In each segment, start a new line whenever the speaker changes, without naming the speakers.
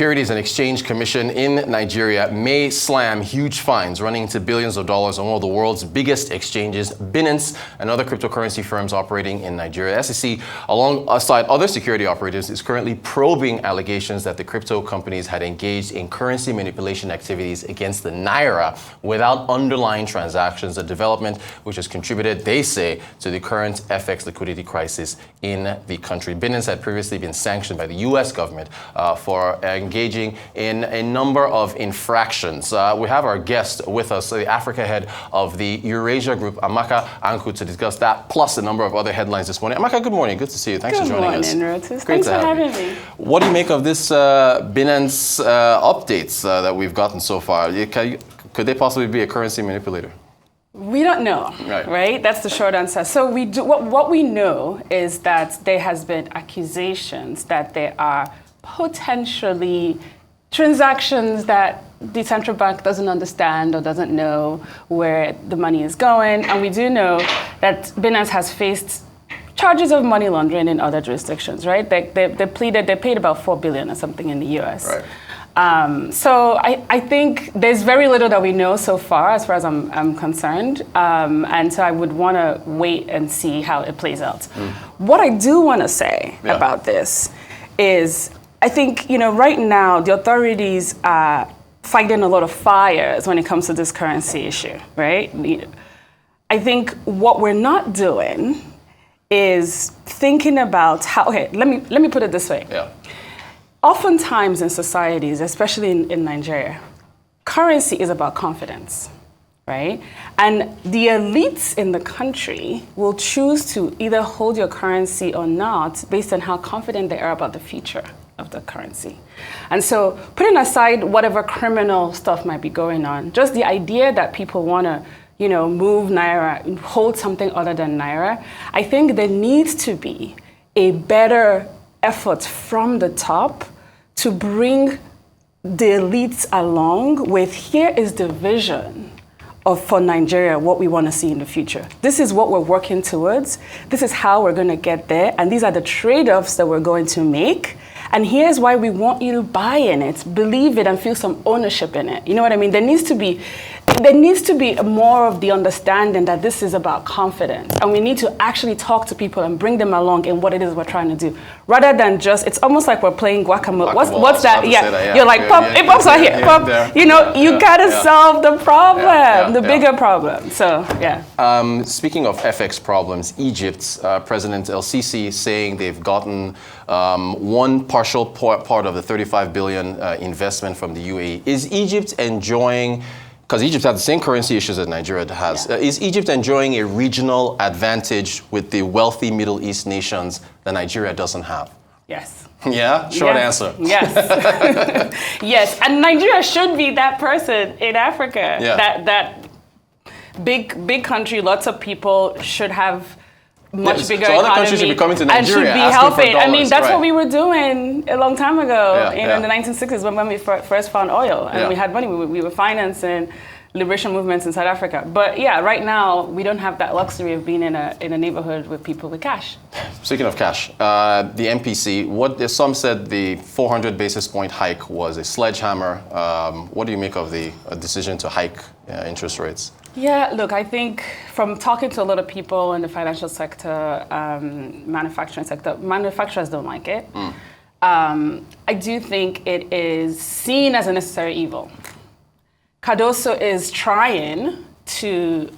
Securities and Exchange Commission in Nigeria may slam huge fines running into billions of dollars on one of the world's biggest exchanges, Binance, and other cryptocurrency firms operating in Nigeria. The SEC, alongside other security operators, is currently probing allegations that the crypto companies had engaged in currency manipulation activities against the Naira without underlying transactions, a development which has contributed, they say, to the current FX liquidity crisis in the country. Binance had previously been sanctioned by the U.S. government for engaging in a number of infractions. We have our guest with us, the Africa head of the Eurasia Group, Amaka Anku, to discuss that, plus a number of other headlines this morning. Amaka, good morning. Good to see you. Thanks for joining us.
Good morning, Rotus.
Great
Thanks for having me.
What do you make of this Binance updates that we've gotten so far? Could they possibly be a currency manipulator?
We don't know, right? That's the short answer. So we do what we know is that there has been accusations that there are potentially transactions that the central bank doesn't understand or doesn't know where the money is going. And we do know that Binance has faced charges of money laundering in other jurisdictions, right? They paid about $4 billion or something in the US.
Right.
So I think there's very little that we know so far as I'm concerned. And so I would want to wait and see how it plays out. What I do want to say about this is I think, right now the authorities are fighting a lot of fires when it comes to this currency issue, right? I think what we're not doing is thinking about how, let me put it this way.
Yeah.
Oftentimes in societies, especially in Nigeria, currency is about confidence, right? And the elites in the country will choose to either hold your currency or not based on how confident they are about the future of the currency. And so putting aside whatever criminal stuff might be going on, just the idea that people want to move Naira, hold something other than Naira, I think there needs to be a better effort from the top to bring the elites along with, here is the vision for Nigeria, what we want to see in the future. This is what we're working towards. This is how we're going to get there. And these are the trade-offs that we're going to make. And here's why we want you to buy in it, believe it, and feel some ownership in it. You know what I mean? There needs to be more of the understanding that this is about confidence. And we need to actually talk to people and bring them along in what it is we're trying to do. Rather than just, it's almost like we're playing guacamole. What's that? Yeah. You're like, pop, it pops out here. Pop. You gotta solve the problem, the bigger problem. So, yeah.
Speaking of FX problems, Egypt's President El-Sisi saying they've gotten one partial part of the $35 billion investment from the UAE. Is Egypt enjoying, because Egypt has the same currency issues that Nigeria has, is Egypt enjoying a regional advantage with the wealthy Middle East nations that Nigeria doesn't have?
Yes.
Yeah? Short answer.
Yes. Yes. And Nigeria should be that person in Africa. Yeah. That big country, lots of people should have much bigger
so
economy.
Other countries should be coming to Nigeria
and should be helping. I mean, that's what we were doing a long time ago in the 1960s when we first found oil and we had money. We were financing liberation movements in South Africa. But yeah, right now we don't have that luxury of being in a neighborhood with people with cash.
Speaking of cash, the MPC, some said the 400 basis point hike was a sledgehammer. What do you make of the decision to hike interest rates?
Yeah, look, I think from talking to a lot of people in the financial sector, manufacturing sector, manufacturers don't like it. I do think it is seen as a necessary evil. Cardoso is trying to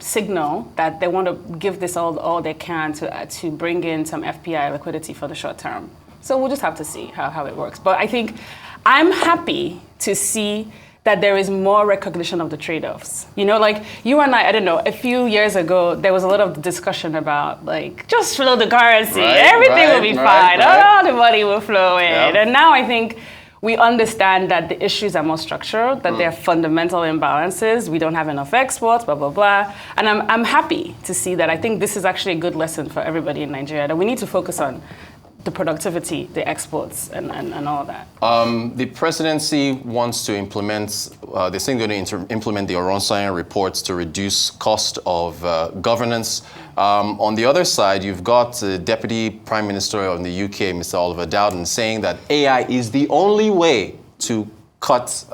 signal that they want to give this all they can to bring in some FPI liquidity for the short term. So we'll just have to see how it works. But I think I'm happy to see that there is more recognition of the trade-offs. Like you and I don't know, a few years ago, there was a lot of discussion about just flow the currency, everything will be fine, all the money will flow in. Yep. And now I think we understand that the issues are more structural, that there are fundamental imbalances, we don't have enough exports, blah, blah, blah. And I'm happy to see that. I think this is actually a good lesson for everybody in Nigeria, that we need to focus on the productivity, the exports, and all that.
The presidency wants to implement, they're saying they're going to implement the Oronsayan reports to reduce cost of governance. On the other side, you've got the Deputy Prime Minister of the UK, Mr. Oliver Dowden, saying that AI is the only way to cut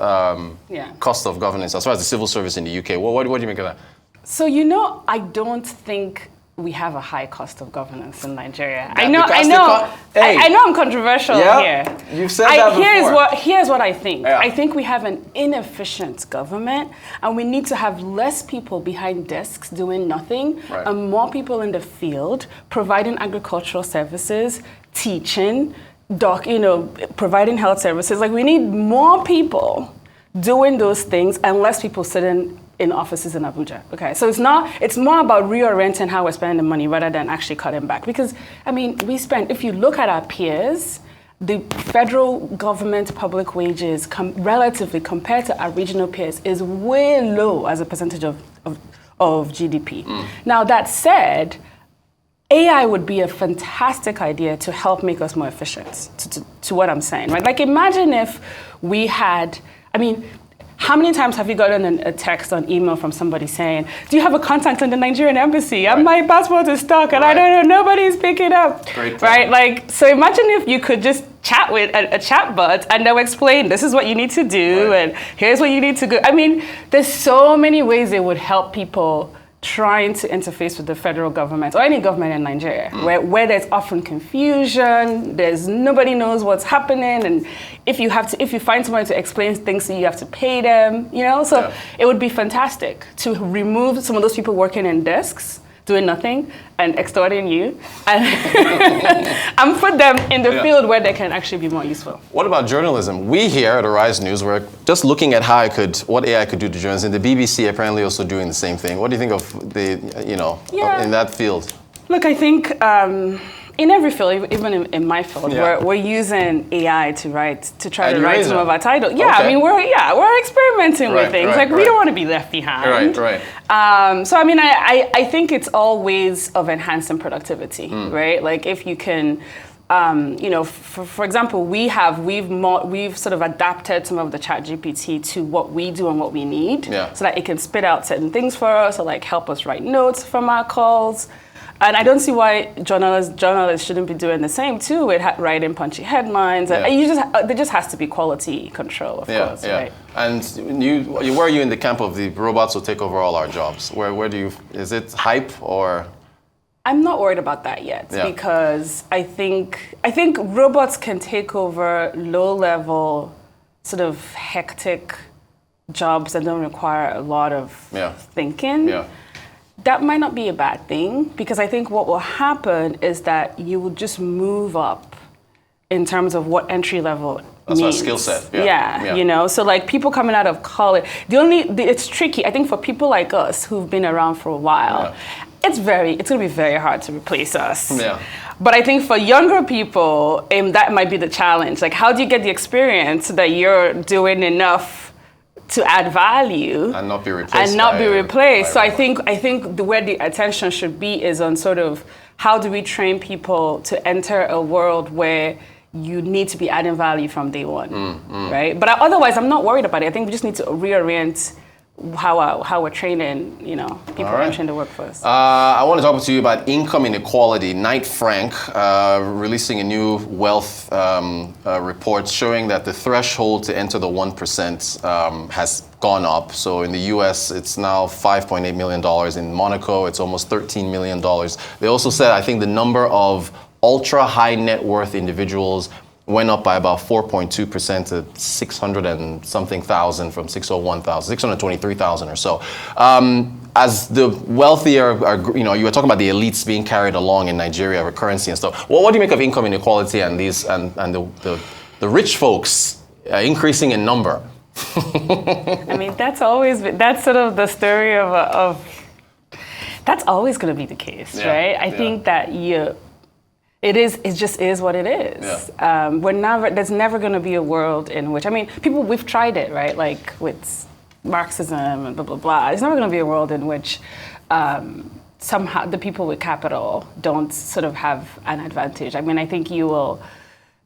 cost of governance as far as the civil service in the UK. What do you make of that?
So, I don't think we have a high cost of governance in Nigeria. I know I'm controversial here.
You've said that before.
Here's what I think.
Yeah.
I think we have an inefficient government, and we need to have less people behind desks doing nothing, and more people in the field providing agricultural services, teaching, providing health services. Like, we need more people doing those things and less people sitting in offices in Abuja. Okay, so it's more about reorienting how we're spending the money rather than actually cutting back. Because, if you look at our peers, the federal government public wages relatively compared to our regional peers is way low as a percentage of GDP. Now, that said, AI would be a fantastic idea to help make us more efficient, to what I'm saying, right? Like, imagine if we had, how many times have you gotten a text or email from somebody saying, do you have a contact in the Nigerian embassy? My passport is stuck and I don't know, nobody's picking up.
Great.
Right? Like, so imagine if you could just chat with a chatbot and they'll explain, this is what you need to do and here's what you need to go. There's so many ways it would help people trying to interface with the federal government or any government in Nigeria, where there's often confusion, nobody knows what's happening, and if you find somebody to explain things to you, you have to pay them, So it would be fantastic to remove some of those people working in desks, doing nothing, and extorting you, and put them in the field where they can actually be more useful.
What about journalism? We here at Arise News, we're just looking at what AI could do to journalism. The BBC apparently also doing the same thing. What do you think of in that field?
Look, I think in every field, even in my field, we're using AI to try to write some of our titles. Yeah,
okay.
We're experimenting with things. We don't want to be left behind.
Right.
So I think it's all ways of enhancing productivity, right? Like, if you can, for example, we've sort of adapted some of the ChatGPT to what we do and what we need, so that it can spit out certain things for us, or help us write notes from our calls. And I don't see why journalists shouldn't be doing the same too, with writing punchy headlines. And there just has to be quality control, of course. Right?
And where are you in the camp of the robots will take over all our jobs? Is it hype or?
I'm not worried about that yet, because I think robots can take over low-level, sort of hectic jobs that don't require a lot of thinking. Yeah. That might not be a bad thing, because I think what will happen is that you will just move up in terms of what entry level
That's
means.
my skill set.
So people coming out of college, it's tricky. I think for people like us who've been around for a while, it's going to be very hard to replace us. Yeah. But I think for younger people, that might be the challenge. Like, how do you get the experience that you're doing enough to add value
and not be replaced?
So I think where the attention should be is on sort of how do we train people to enter a world where you need to be adding value from day one, right? But otherwise, I'm not worried about it. I think we just need to reorient how we're training, people entering the workforce.
I want to talk to you about income inequality. Knight Frank releasing a new wealth report showing that the threshold to enter the 1% has gone up. So in the US, it's now $5.8 million. In Monaco, it's almost $13 million. They also said, I think the number of ultra high net worth individuals went up by about 4.2% to 600 and something thousand from 623,000 or so. As the wealthier you were talking about the elites being carried along in Nigeria with currency and stuff. Well, what do you make of income inequality and the rich folks increasing in number?
That's sort of the story of that's always going to be the case, right? I think that it just is what it is. Yeah. There's never going to be a world in which, we've tried it, right? Like with Marxism and blah, blah, blah. There's never going to be a world in which somehow the people with capital don't sort of have an advantage. I mean, I think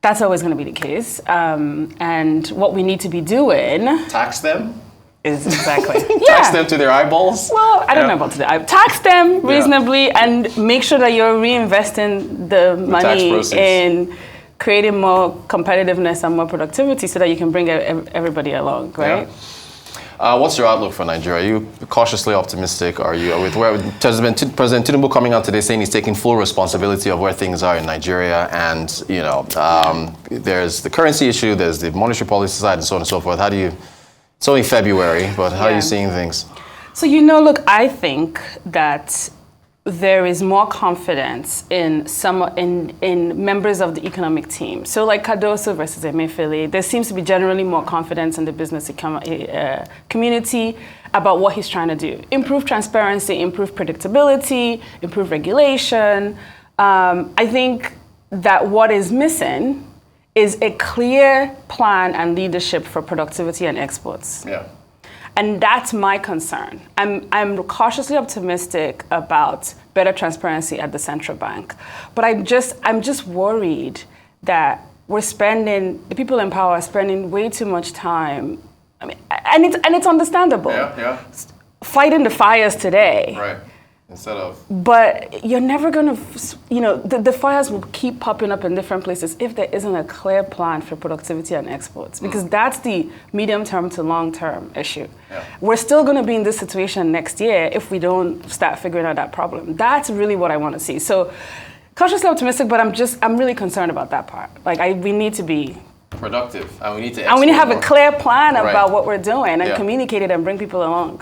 that's always going to be the case. And what we need to be doing...
Tax them?
Is exactly.
Tax them to their eyeballs?
Well, I don't know about today. Tax them reasonably and make sure that you're reinvesting the money in creating more competitiveness and more productivity so that you can bring everybody along, right?
What's your outlook for Nigeria? Are you cautiously optimistic? Are you with where President Tinubu coming out today saying he's taking full responsibility of where things are in Nigeria, and there's the currency issue, there's the monetary policy side, and so on and so forth. It's only February, but how are you seeing things?
So look, I think that there is more confidence in members of the economic team. So like Cardoso versus Emefiele, there seems to be generally more confidence in the business community about what he's trying to do. Improve transparency, improve predictability, improve regulation. I think that what is missing is a clear plan and leadership for productivity and exports.
Yeah.
And that's my concern. I'm cautiously optimistic about better transparency at the central bank. But I'm just worried that the people in power are spending way too much time. I mean, and it's understandable. Fighting the fires today.
Right. Instead of.
But you're never going to, the fires will keep popping up in different places if there isn't a clear plan for productivity and exports, because that's the medium term to long term issue. Yeah. We're still going to be in this situation next year if we don't start figuring out that problem. That's really what I want to see. So cautiously optimistic, but I'm really concerned about that part. Like we need to be
productive, and we need to
have a clear plan about what we're doing and communicate it and bring people along.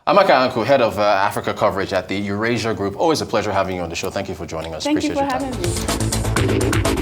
Amaka Anku, head of Africa coverage at the Eurasia Group. Always a pleasure having you on the show. Thank you for joining us.
Thank you for having me.